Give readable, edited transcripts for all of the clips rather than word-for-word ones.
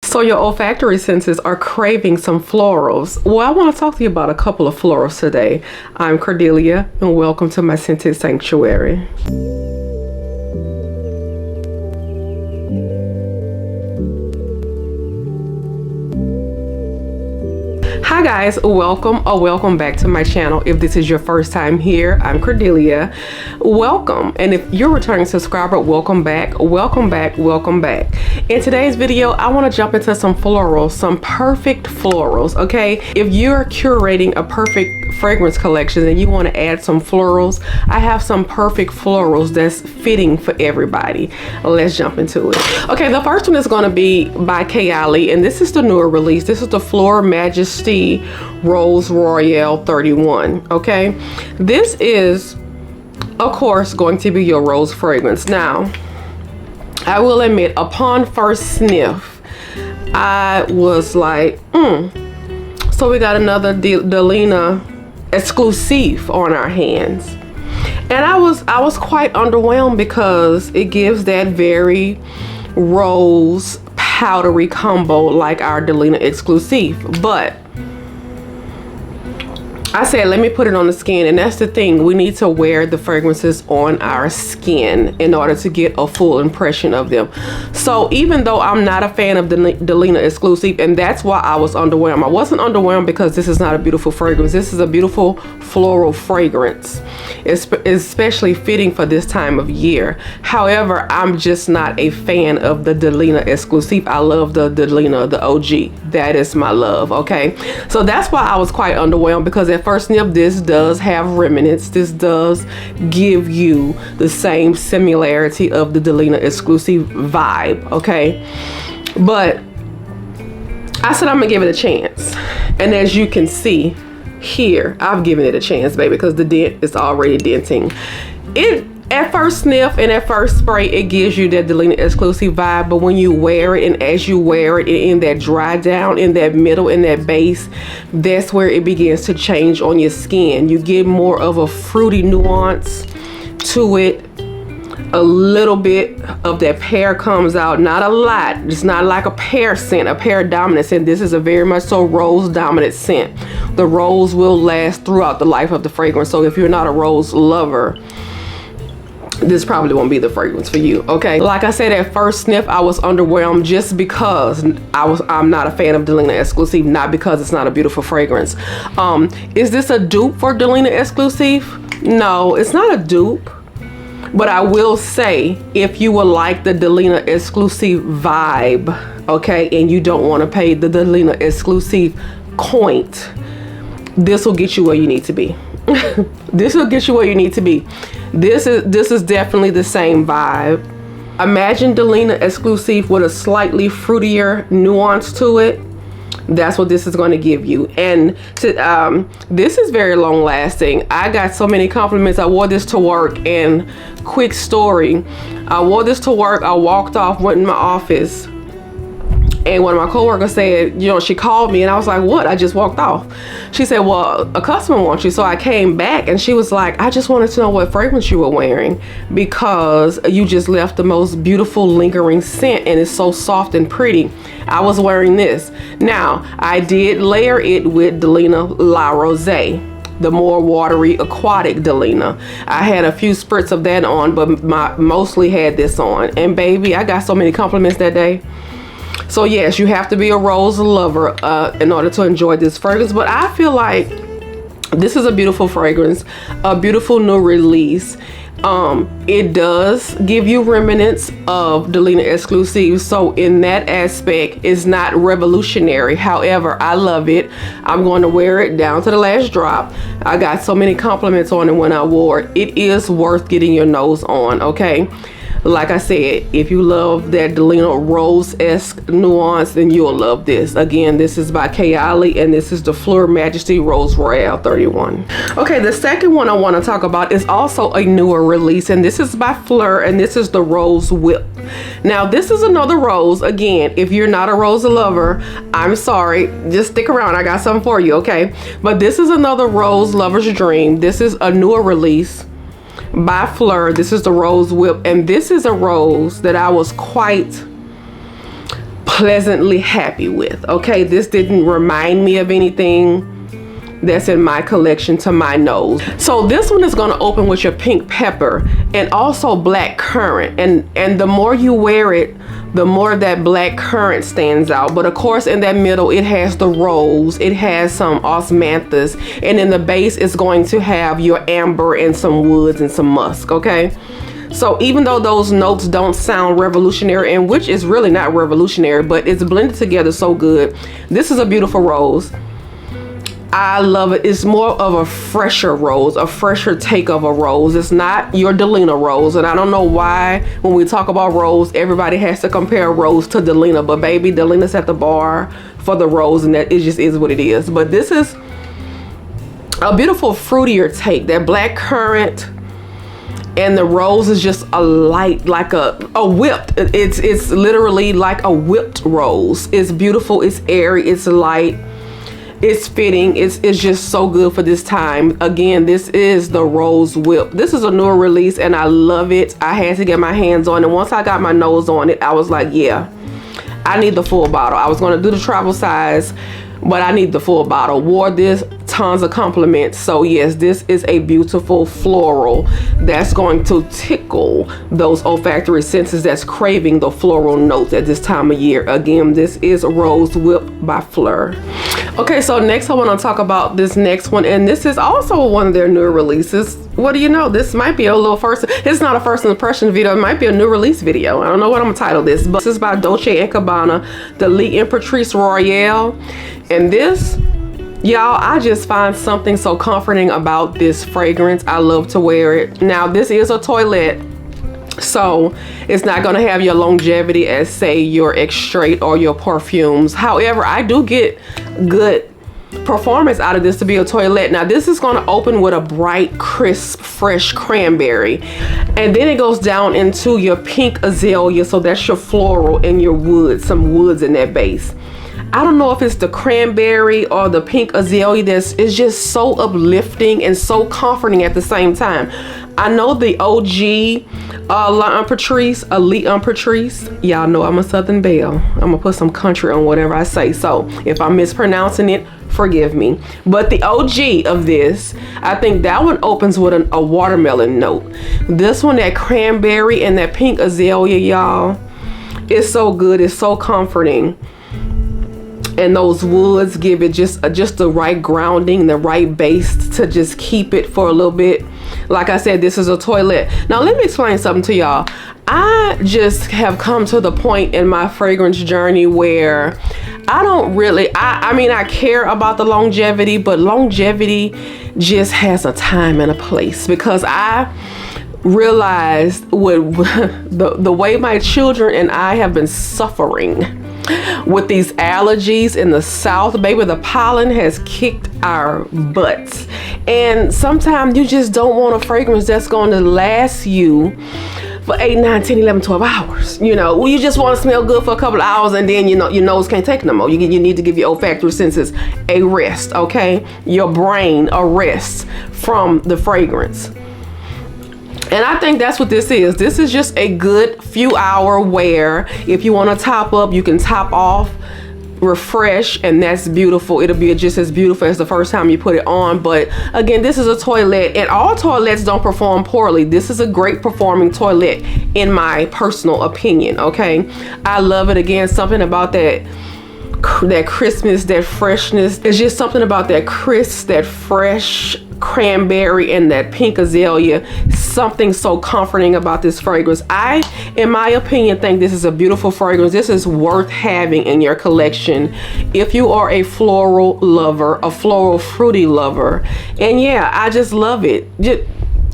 So your olfactory senses are craving some florals. Well, I want to talk to you about a couple of florals today. I'm Cordelia and welcome to my scented sanctuary. Hi guys, welcome back to my channel. If this is your first time here, I'm Cordelia. Welcome, and if you're a returning subscriber, welcome back. In today's video, I want to jump into some florals, some perfect florals, okay? If you're curating a perfect fragrance collection and you want to add some florals, I have some perfect florals that's fitting for everybody. Let's jump into it. Okay, the first one is going to be by Kayali, and this is the newer release. This is the Phlur Majesty Rose Royale 31. Okay, this is of course going to be your rose fragrance. Now I will admit, upon first sniff I was like so we got another Delina exclusive on our hands, and I was quite underwhelmed because it gives that very rose powdery combo like our Delina exclusive. But I said, let me put it on the skin, and that's the thing. We need to wear the fragrances on our skin in order to get a full impression of them. So even though I'm not a fan of the Delina exclusive, and that's why I was underwhelmed. I wasn't underwhelmed because this is not a beautiful fragrance. This is a beautiful floral fragrance. It's especially fitting for this time of year. However, I'm just not a fan of the Delina exclusive. I love the Delina, the OG. That is my love, okay? So that's why I was quite underwhelmed, because at first sniff, this does have remnants. This does give you the same similarity of the Delina exclusive vibe, okay? But I said I'm gonna give it a chance, and as you can see here, I've given it a chance, baby, because the dent is already denting. It at first sniff and at first spray, it gives you that Delina exclusive vibe, but when you wear it, and as you wear it in that dry down, in that middle, in that base, that's where it begins to change on your skin. You get more of a fruity nuance to it. A little bit of that pear comes out, not a lot. It's not like a pear scent, a pear dominant scent. This is a very much so rose dominant scent. The rose will last throughout the life of the fragrance. So if you're not a rose lover, this probably won't be the fragrance for you, okay? Like I said, at first sniff, I was underwhelmed just because I'm not a fan of Delina exclusive, not because it's not a beautiful fragrance. Is this a dupe for Delina exclusive? No, it's not a dupe. But I will say, if you would like the Delina exclusive vibe, okay, and you don't want to pay the Delina exclusive coint, this will get you where you need to be. This will get you where you need to be. This is definitely the same vibe. Imagine Delina exclusive with a slightly fruitier nuance to it. That's what this is going to give you. And this is very long lasting. I got so many compliments. I wore this to work, and quick story, I wore this to work. I walked off, went in my office, and one of my coworkers said, you know, she called me, and I was like, what? I just walked off. She said, well, a customer wants you. So I came back, and she was like, I just wanted to know what fragrance you were wearing, because you just left the most beautiful lingering scent, and it's so soft and pretty. I was wearing this. Now, I did layer it with Delina La Rose, the more watery aquatic Delina. I had a few spritz of that on, but mostly had this on. And baby, I got so many compliments that day. So yes, you have to be a rose lover in order to enjoy this fragrance. But I feel like this is a beautiful fragrance, a beautiful new release. It does give you remnants of Delina exclusive, so in that aspect, it's not revolutionary. However, I love it. I'm going to wear it down to the last drop. I got so many compliments on it when I wore it. It is worth getting your nose on, okay? Like I said, if you love that Delina rose-esque nuance, then you'll love this. Again, this is by Kayali, and this is the Phlur Majesty Rose Royale 31. Okay, the second one I want to talk about is also a newer release, and this is by Fleur, and this is the Rose Whip. Now, this is another rose. Again, if you're not a rose lover, I'm sorry. Just stick around. I got something for you, okay? But this is another rose lover's dream. This is a newer release by Fleur. This is the Rose Whip, and this is a rose that I was quite pleasantly happy with. Okay, this didn't remind me of anything that's in my collection to my nose. So this one is going to open with your pink pepper and also black currant, and the more you wear it, the more that black currant stands out. But of course in that middle it has the rose, it has some osmanthus, and in the base it's going to have your amber and some woods and some musk. Okay, so even though those notes don't sound revolutionary, and which is really not revolutionary, but it's blended together so good. This is a beautiful rose. I love it. It's more of a fresher rose, a fresher take of a rose. It's not your Delina rose, and I don't know why when we talk about rose everybody has to compare rose to Delina, but baby, Delina's at the bar for the rose, and that it just is what it is. But this is a beautiful fruitier take. That black currant and the rose is just a light, like a whipped. It's literally like a whipped rose. It's beautiful, it's airy, it's light, it's fitting, it's just so good for this time. Again, this is the Rose Whip. This is a newer release and I love it. I had to get my hands on it. Once I got my nose on it, I was like, yeah, I need the full bottle. I was going to do the travel size, but I need the full bottle. Wore this, tons of compliments. So yes, this is a beautiful floral that's going to tickle those olfactory senses that's craving the floral notes at this time of year. Again, this is Rose Whip by Fleur. Okay, so next I want to talk about this next one, and this is also one of their newer releases. What do you know? This might be a little first, it's not a first impression video, it might be a new release video. I don't know what I'm gonna title this, but this is by Dolce & Gabbana, the Luvs Royale. And this, y'all, I just find something so comforting about this fragrance. I love to wear it. Now this is a toilette, so it's not going to have your longevity as say your extrait or your perfumes. However, I do get good performance out of this to be a toilette. Now this is going to open with a bright, crisp, fresh cranberry, and then it goes down into your pink azalea, so that's your floral and your wood, some woods in that base. I don't know if it's the cranberry or the pink azalea that's is just so uplifting and so comforting at the same time. I know the OG Elite Patrice. Y'all know I'm a Southern Belle. I'm gonna put some country on whatever I say. So if I'm mispronouncing it, forgive me. But the OG of this, I think that one opens with a watermelon note. This one, that cranberry and that pink azalea, y'all, it's so good. It's so comforting. And those woods give it just the right grounding, the right base to just keep it for a little bit. Like I said, this is a toilet. Now let me explain something to y'all. I just have come to the point in my fragrance journey where I don't really, I mean, I care about the longevity, but longevity just has a time and a place, because I realized with the way my children and I have been suffering with these allergies in the South, baby, the pollen has kicked our butts. And sometimes you just don't want a fragrance that's going to last you for 8, 9, 10, 11, 12 hours. You know, you just want to smell good for a couple of hours, and then, you know, your nose can't take no more. You need to give your olfactory senses a rest, okay? Your brain a rest from the fragrance. And I think that's what this is. This is just a good few hour wear. If you want to top up, you can top off, refresh, and that's beautiful. It'll be just as beautiful as the first time you put it on. But again, this is a toilet, and all toilets don't perform poorly. This is a great performing toilet in my personal opinion, okay? I love it. Again, something about that crispness, that freshness. It's just something about that crisp, that fresh cranberry and that pink azalea. Something so comforting about this fragrance. I, in my opinion, think this is a beautiful fragrance. This is worth having in your collection if you are a floral lover, a floral fruity lover. And yeah, I just love it.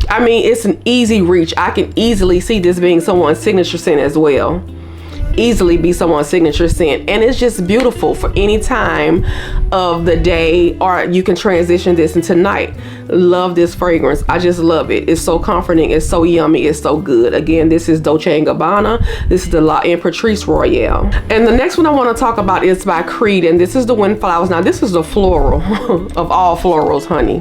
I mean, it's an easy reach. I can easily see this being someone's signature scent as well. Easily be someone's signature scent, and it's just beautiful for any time of the day, or you can transition this into night. Love this fragrance. I just love it. It's so comforting, it's so yummy, it's so good. Again, this is Dolce & Gabbana. This is the Luvs Royale. And the next one I want to talk about is by Creed, and this is the Windflowers. Now this is the floral of all florals, honey.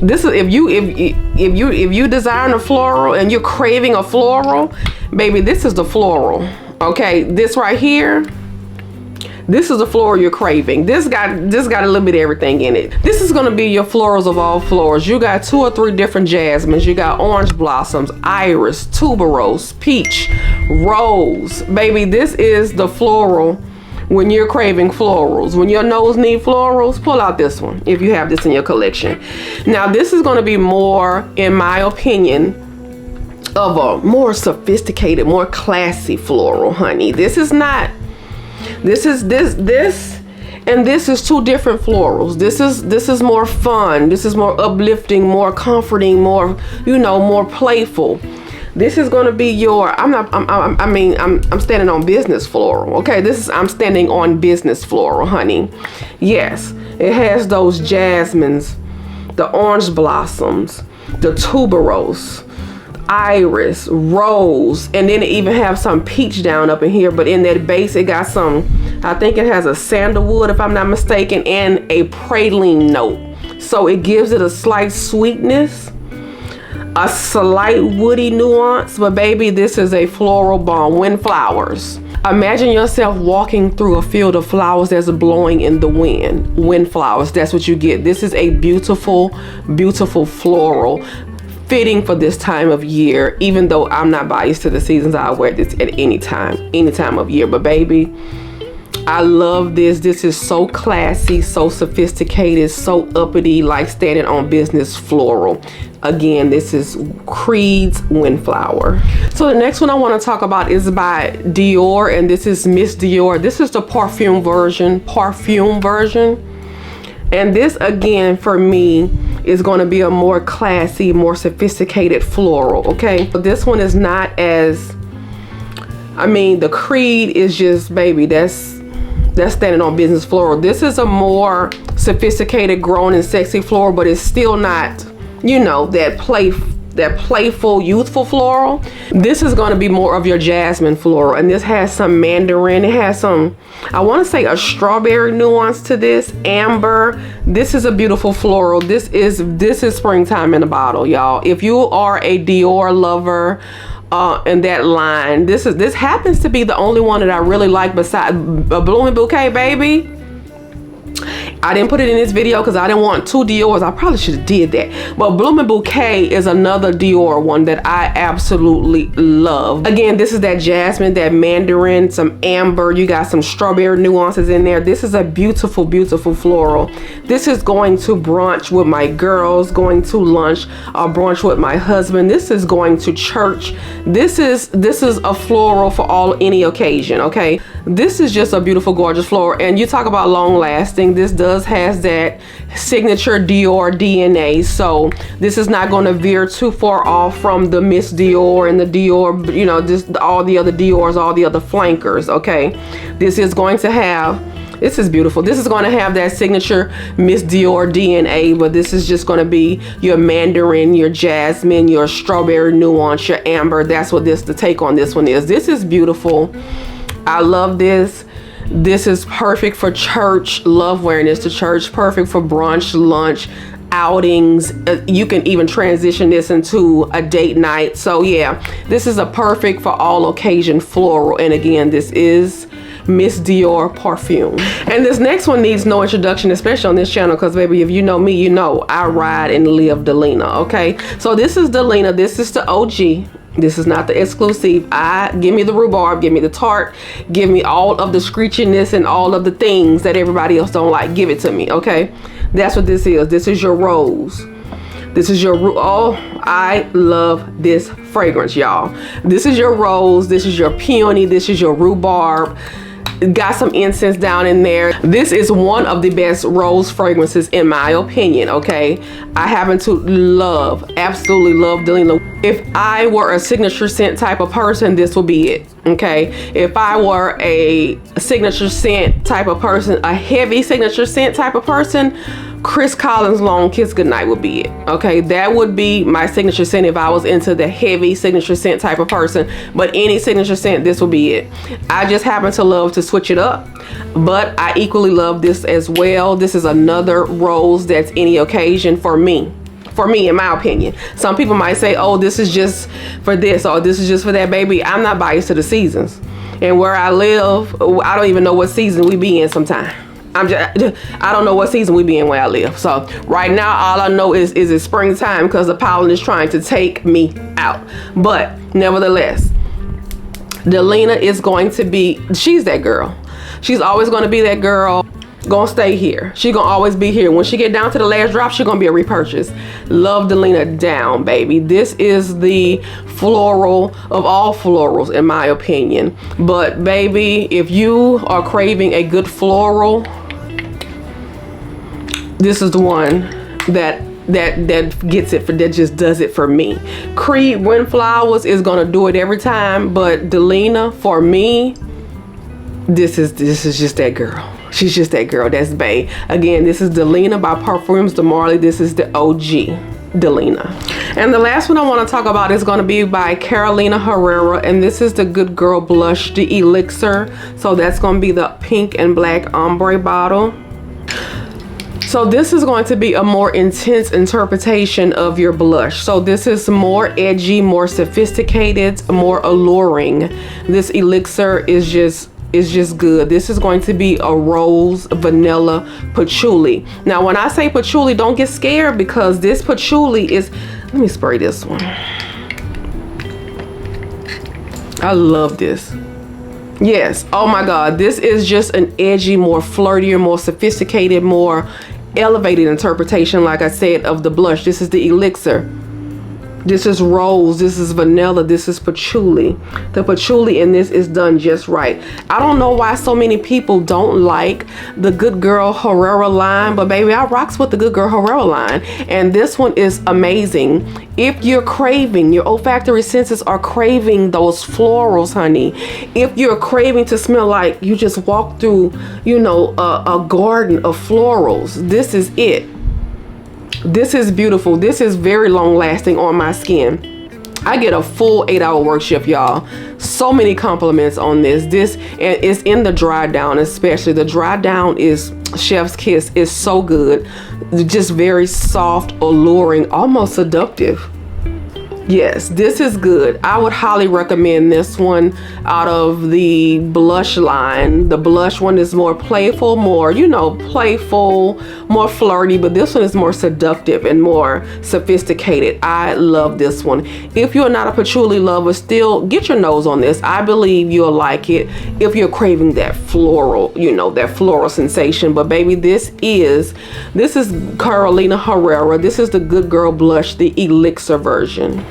This is if you desire a floral and you're craving a floral, baby, this is the floral. Okay, this right here, This is the floral you're craving. This got a little bit of everything in it. This is gonna be your florals of all florals. You got 2 or 3 different jasmines. You got orange blossoms, iris, tuberose, peach, rose. Baby, this is the floral when you're craving florals. When your nose need florals, pull out this one if you have this in your collection. Now this is gonna be more, in my opinion, of a more sophisticated, more classy floral, honey. This is not, this is 2 different florals. This is more fun. This is more uplifting, more comforting, more, you know, more playful. This is going to be your, I'm standing on business floral. Okay, I'm standing on business floral, honey. Yes, it has those jasmines, the orange blossoms, the tuberose, iris, rose, and then it even have some peach down up in here, but in that base it got some, I think it has a sandalwood if I'm not mistaken, and a praline note. So it gives it a slight sweetness, a slight woody nuance, but baby, this is a floral bomb. Wind flowers. Imagine yourself walking through a field of flowers that's blowing in the wind. Wind flowers, that's what you get. This is a beautiful, beautiful floral, fitting for this time of year. Even though I'm not biased to the seasons, I wear this at any time of year. But baby, I love this. This is so classy, so sophisticated, so uppity, like standing on business floral. Again, this is Creed's Windflower. So the next one I want to talk about is by Dior, and this is Miss Dior. This is the perfume version. And this, again, for me, is going to be a more classy, more sophisticated floral, okay? But this one is not as, I mean, the Creed is just, baby, that's standing on business floral. This is a more sophisticated, grown and sexy floral, but it's still not, you know, that playful, youthful floral. This is going to be more of your jasmine floral, and this has some mandarin. It has some, I want to say, a strawberry nuance to this, amber. This is a beautiful floral. This is springtime in a bottle, y'all. If you are a Dior lover, in that line, this happens to be the only one that I really like besides a Blooming Bouquet, baby. I didn't put it in this video because I didn't want 2 Diors. I probably should have did that. But Blooming Bouquet is another Dior one that I absolutely love. Again, this is that jasmine, that mandarin, some amber. You got some strawberry nuances in there. This is a beautiful, beautiful floral. This is going to brunch with my girls, going to lunch or brunch with my husband. This is going to church. This is a floral for any occasion, okay? This is just a beautiful, gorgeous floral. And you talk about long lasting. This has that signature Dior DNA, so this is not going to veer too far off from the Miss Dior and the Dior, you know, just all the other Diors, all the other flankers, okay? This is going to have, this is beautiful. This is going to have that signature Miss Dior DNA, but this is just going to be your mandarin, your jasmine, your strawberry nuance, your amber. That's what the take on this one is. This is beautiful. I love this. This is perfect for church. Love wearing this to church. Perfect for brunch, lunch, outings. You can even transition this into a date night. So yeah, this is a perfect for all occasion floral. And again, this is Miss Dior Parfum. And this next one needs no introduction, especially on this channel, because baby, if you know me, you know I ride and live Delina, okay? So this is Delina. This is the OG. This is not the exclusive. Give me the rhubarb, give me the tart, give me all of the screechiness and all of the things that everybody else don't like. Give it to me, okay? That's what this is. This is your rose. This is your, oh, I love this fragrance, y'all. This is your rose. This is your peony. This is your rhubarb. Got some incense down in there. This is one of the best rose fragrances in my opinion, okay? I happen to absolutely love Delina. If I were a signature scent type of person, this will be it, okay? If I were a signature scent type of person, a heavy signature scent type of person, Chris Collins' Long Kiss Goodnight would be it, okay? That would be my signature scent if I was into the heavy signature scent type of person. But any signature scent, this will be it. I just happen to love to switch it up, but I equally love this as well. This is another rose that's any occasion for me. For me, in my opinion. Some people might say, oh, this is just for this or this is just for that, baby. I'm not biased to the seasons. And where I live, I don't even know what season we be in sometime. I don't know what season we be in where I live. So right now, all I know is it's springtime because the pollen is trying to take me out. But nevertheless, Delina is going to be, she's that girl. She's always going to be that girl. Gonna stay here. She gonna always be here. When she get down to the last drop, she gonna be a repurchase. Love Delina down, baby. This is the floral of all florals, in my opinion. But baby, if you are craving a good floral, this is the one that gets it, that just does it for me. Creed Wind Flowers is gonna do it every time, but Delina, for me, this is just that girl. She's just that girl. That's bae. Again, this is Delina by Parfums de Marley. This is the OG Delina. And the last one I want to talk about is going to be by Kayali Herrera, and this is the Good Girl Blush, the Elixir. So that's going to be the pink and black ombre bottle. So this is going to be a more intense interpretation of your blush. So this is more edgy, more sophisticated, more alluring. This Elixir is just good. This is going to be a rose, vanilla, patchouli. Now when I say patchouli, don't get scared, because this patchouli is, let me spray this one. I love this. Yes, oh my God, this is just an edgy, more flirtier, more sophisticated, more elevated interpretation, like I said, of the blush. This is the Elixir. This is rose, this is vanilla, this is patchouli. The patchouli in this is done just right. I don't know why so many people don't like the Good Girl Herrera line, but baby, I rocks with the Good Girl Herrera line. And this one is amazing. If you're craving, your olfactory senses are craving those florals, honey. If you're craving to smell like you just walked through, you know, a garden of florals, this is it. This is beautiful. This is very long lasting on my skin. I get a full 8-hour work shift, y'all. So many compliments on this. This, and it's in the dry down, especially. The dry down is chef's kiss. It's so good. Just very soft, alluring, almost seductive. Yes, this is good. I would highly recommend this one out of the blush line. The blush one is more playful, more, you know, playful, more flirty, but this one is more seductive and more sophisticated. I love this one. If you're not a patchouli lover, still get your nose on this. I believe you'll like it if you're craving that floral, you know, that floral sensation. But baby, this is Kayali Herrera. This is the Good Girl Blush, the Elixir version.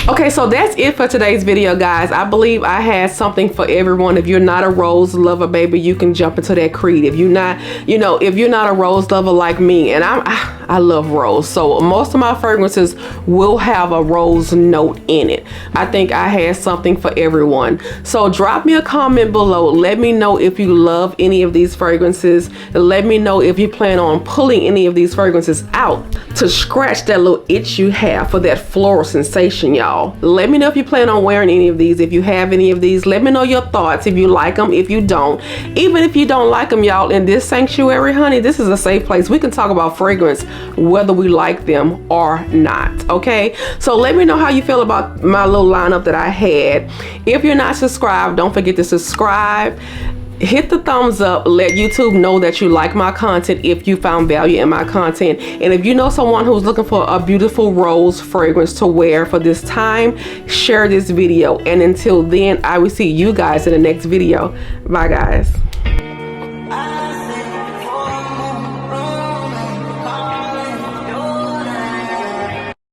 Okay, so that's it for today's video, guys. I believe I had something for everyone. If you're not a rose lover, baby, you can jump into that Creed. If you're not, you know, if you're not a rose lover like me, and I love rose, so most of my fragrances will have a rose note in it. I think I had something for everyone. So drop me a comment below. Let me know if you love any of these fragrances. Let me know if you plan on pulling any of these fragrances out to scratch that little itch you have for that floral sensation, y'all. Let me know if you plan on wearing any of these. If you have any of these, let me know your thoughts. If you like them, if you don't. Even if you don't like them, y'all, in this sanctuary, honey, this is a safe place. We can talk about fragrance whether we like them or not, okay? So let me know how you feel about my little lineup that I had. If you're not subscribed, don't forget to subscribe. Hit the thumbs up. Let YouTube know that you like my content if you found value in my content. And if you know someone who's looking for a beautiful rose fragrance to wear for this time, share this video. And until then, I will see you guys in the next video. Bye, guys.